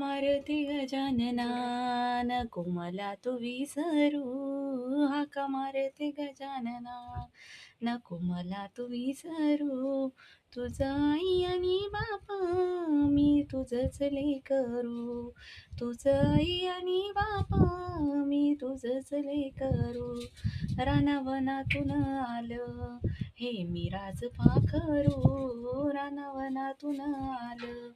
मारती गजानना नको मला तू विसरू. हाका मारते गजानना नको मला तू विसरू. तुझं आई आणि बापा मी तुझंच लेकरू. तुझं आई आणि बापा मी तुझंच लेकरू. रानावनातून आलं हे मी राजपाखरू. रानावनातून आलं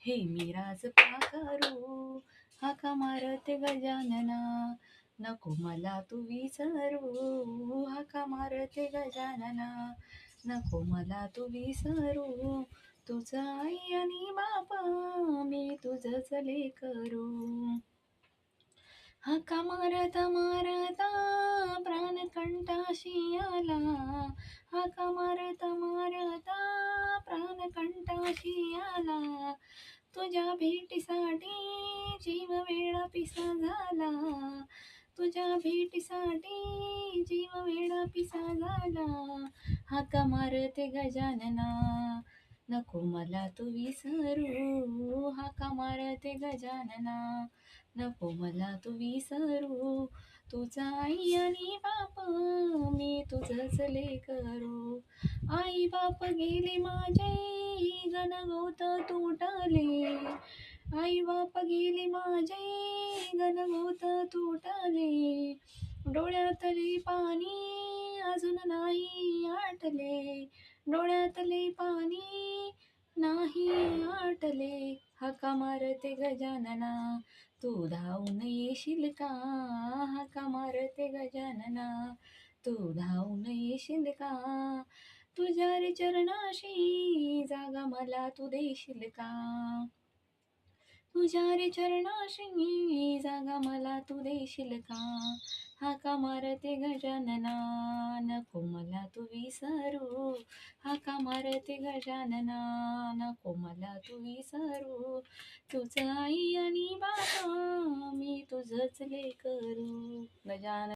हे मी राजपाखरू. हाका मारते गजानना नको मला तू विसरू. हाका मारते गजानना नको मला तू विसरू. तुझं आई आणि बाबा मी तुझंच लेकरू. हाका मारता मारता प्राण कंठाशी आला. हाका मारता मारता प्राण कंठाशी आला. तुझ्या भेटीसाठी जीव वेडा पिसा झाला. तुझ्या भेटीसाठी जीव वेडा पिसा झाला. हाका मारते गजानना नको मला तू विसरू. हाका मारते गजानना नको मला तू विसरू. तुझा आई आणि बाप मी तुझंच लेकरू. आई बाप गेले माझे गणगोत तुटले. आई बाप गेले माझे गणगोत तुटले. डोळ्यातले पाणी अजून नाही आटले. डोळ्यातले पाणी नाही आटले. हाका मारते गजानना तू धावून येशील का. हाका मारते गजानना तू धावून येशील का. तुझ्या रे चरणाशी जागा मला तू देशील का. तुझ्या रे चरणाशी जागा मला तू देशील का. हाका मारते गजानना नको मला तू विसरू. हाका मारते गजानना नको मला तू विसरू. तुझं आई आणि बाबा मी तुझंच लेकरू. गजानन